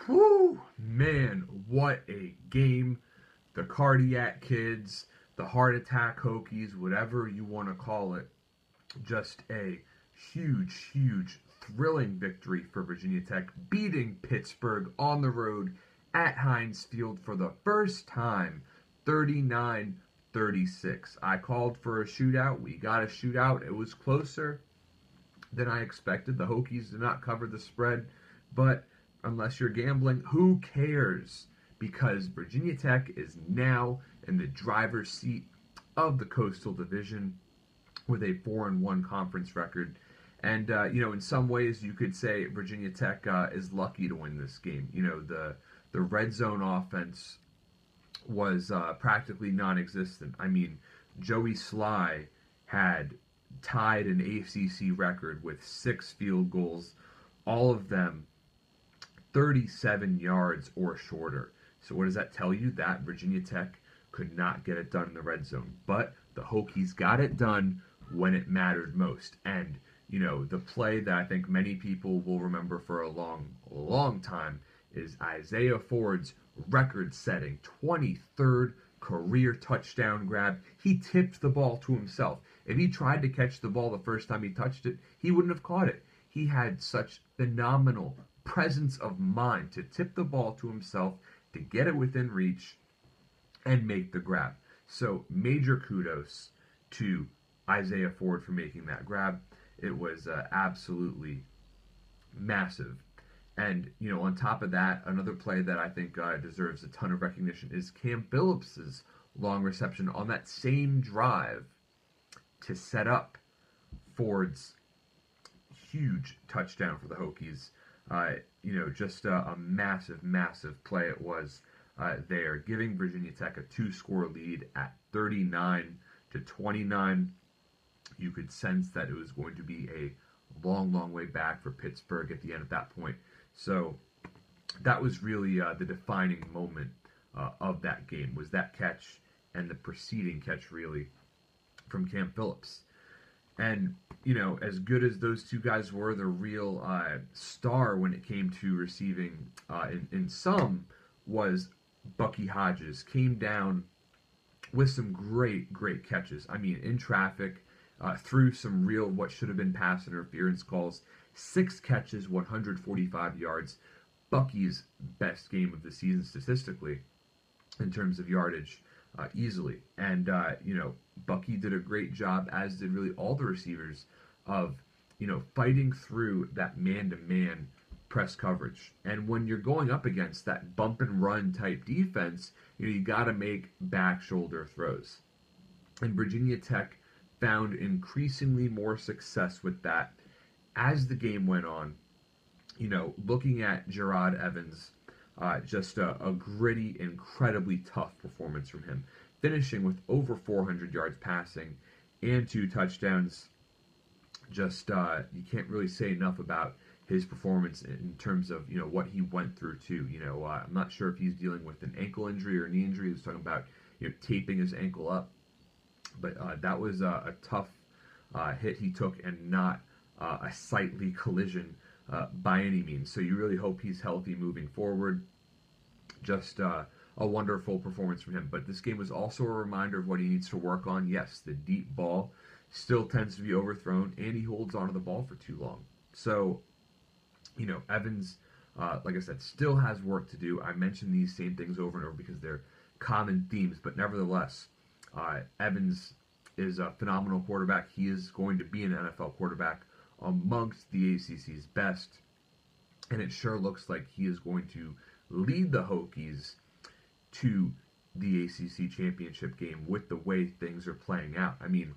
Whew, man, what a game. The cardiac kids, the heart attack Hokies, whatever you want to call it. Just a huge, huge, thrilling victory for Virginia Tech, beating Pittsburgh on the road at Heinz Field for the first time, 39-36. I called for a shootout. We got a shootout. It was closer than I expected. The Hokies did not cover the spread, but unless you're gambling, who cares? Because Virginia Tech is now in the driver's seat of the Coastal Division with a 4-1 conference record. And, in some ways you could say Virginia Tech is lucky to win this game. The red zone offense was practically non-existent. I mean, Joey Slye had tied an ACC record with 6 field goals, all of them 37 yards or shorter. So what does that tell you? That Virginia Tech could not get it done in the red zone. But the Hokies got it done when it mattered most. And, the play that I think many people will remember for a long, long time is Isaiah Ford's record-setting 23rd career touchdown grab. He tipped the ball to himself. If he tried to catch the ball the first time he touched it, he wouldn't have caught it. He had such phenomenal presence of mind to tip the ball to himself, to get it within reach, and make the grab. So major kudos to Isaiah Ford for making that grab. It was absolutely massive. And, on top of that, another play that I think deserves a ton of recognition is Cam Phillips's long reception on that same drive to set up Ford's huge touchdown for the Hokies. Just a massive, massive play it was there, giving Virginia Tech a 2-score lead at 39-29. You could sense that it was going to be a long, long way back for Pittsburgh at the end of that point. So that was really the defining moment of that game, was that catch and the preceding catch, really, from Cam Phillips. And, as good as those two guys were, the real star when it came to receiving in some was Bucky Hodges. Came down with some great, great catches. I mean, in traffic, through some real what should have been pass interference calls. 6 catches, 145 yards. Bucky's best game of the season statistically in terms of yardage, easily. And, Bucky did a great job, as did really all the receivers, of, fighting through that man-to-man press coverage. And when you're going up against that bump and run type defense, you got to make back shoulder throws. And Virginia Tech found increasingly more success with that as the game went on. Looking at Jerod Evans, just a gritty, incredibly tough performance from him, finishing with over 400 yards passing and 2 touchdowns. Just you can't really say enough about his performance in terms of what he went through too. I'm not sure if he's dealing with an ankle injury or knee injury. He was talking about taping his ankle up, but that was a tough hit he took, and not a sightly collision by any means. So you really hope he's healthy moving forward. Just a wonderful performance from him. But this game was also a reminder of what he needs to work on. Yes, the deep ball still tends to be overthrown, and he holds onto the ball for too long. So, Evans, like I said, still has work to do. I mention these same things over and over because they're common themes, but nevertheless, Evans is a phenomenal quarterback. He is going to be an NFL quarterback amongst the ACC's best, and it sure looks like he is going to lead the Hokies to the ACC championship game with the way things are playing out. I mean,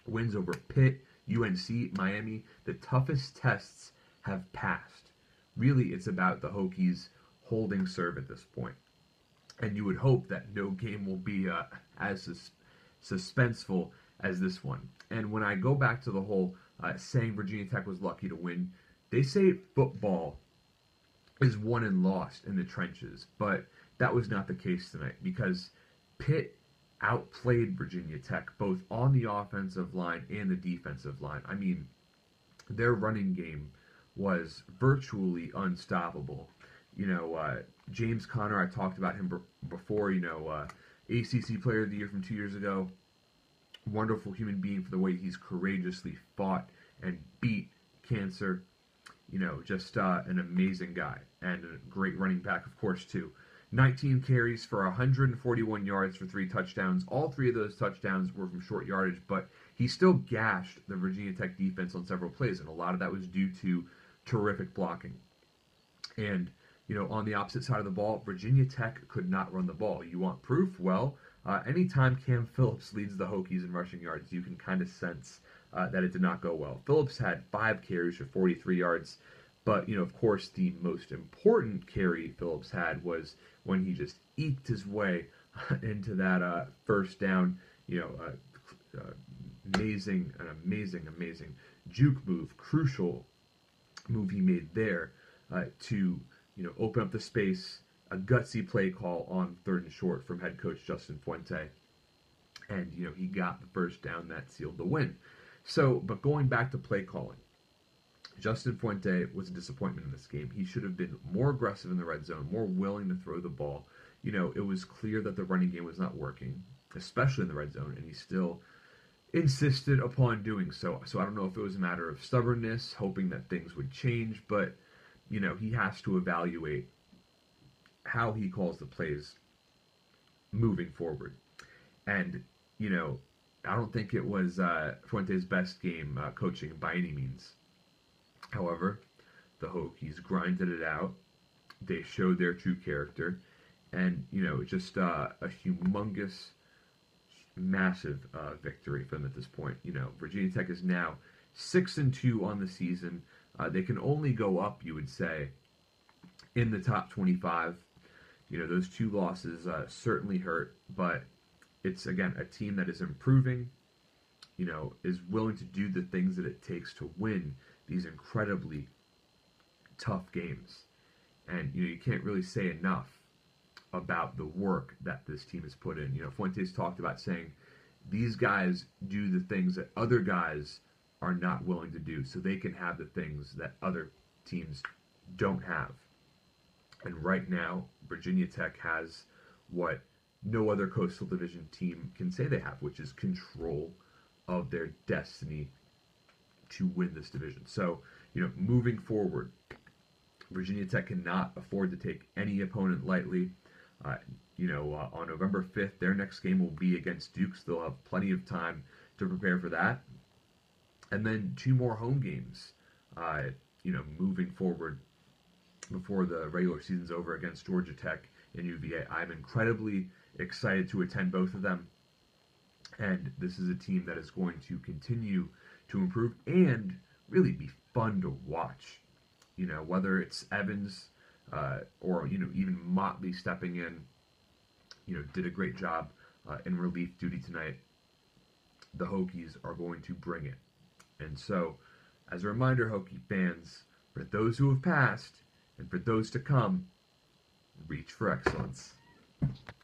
wins over Pitt, UNC, Miami, the toughest tests have passed. Really, it's about the Hokies holding serve at this point. And you would hope that no game will be as suspenseful as this one. And when I go back to the whole saying Virginia Tech was lucky to win, they say football is won and lost in the trenches, but that was not the case tonight, because Pitt outplayed Virginia Tech both on the offensive line and the defensive line. I mean, their running game was virtually unstoppable. James Conner, I talked about him before, ACC Player of the Year from 2 years ago. Wonderful human being for the way he's courageously fought and beat cancer. Just an amazing guy and a great running back, of course, too. 19 carries for 141 yards for 3 touchdowns. All 3 of those touchdowns were from short yardage, but he still gashed the Virginia Tech defense on several plays, and a lot of that was due to terrific blocking. And, on the opposite side of the ball, Virginia Tech could not run the ball. You want proof? Well, anytime Cam Phillips leads the Hokies in rushing yards, you can kind of sense that it did not go well. Phillips had 5 carries for 43 yards, but, of course, the most important carry Phillips had was when he just eked his way into that first down, amazing juke move, crucial move he made there to, open up the space, a gutsy play call on 3rd and short from head coach Justin Fuente. And, he got the first down that sealed the win. So, but going back to play calling, Justin Fuente was a disappointment in this game. He should have been more aggressive in the red zone, more willing to throw the ball. It was clear that the running game was not working, especially in the red zone, and he still insisted upon doing so. So I don't know if it was a matter of stubbornness, hoping that things would change, but, he has to evaluate how he calls the plays moving forward. And, I don't think it was Fuente's best game coaching by any means. However, the Hokies grinded it out. They showed their true character. And, just a humongous, massive victory for them at this point. Virginia Tech is now 6-2 on the season. They can only go up, you would say, in the top 25. Those 2 losses certainly hurt, but it's, again, a team that is improving, is willing to do the things that it takes to win these incredibly tough games. And, you can't really say enough about the work that this team has put in. Fuentes talked about saying these guys do the things that other guys are not willing to do so they can have the things that other teams don't have. And right now, Virginia Tech has what no other Coastal Division team can say they have, which is control of their destiny to win this division. So, moving forward, Virginia Tech cannot afford to take any opponent lightly. On November 5th, their next game will be against Duke. So they'll have plenty of time to prepare for that. And then 2 more home games, moving forward before the regular season's over against Georgia Tech and UVA. I'm incredibly excited to attend both of them. And this is a team that is going to continue to improve and really be fun to watch. Whether it's Evans or, even Motley stepping in, did a great job in relief duty tonight. The Hokies are going to bring it. And so, as a reminder, Hokie fans, for those who have passed and for those to come, reach for excellence.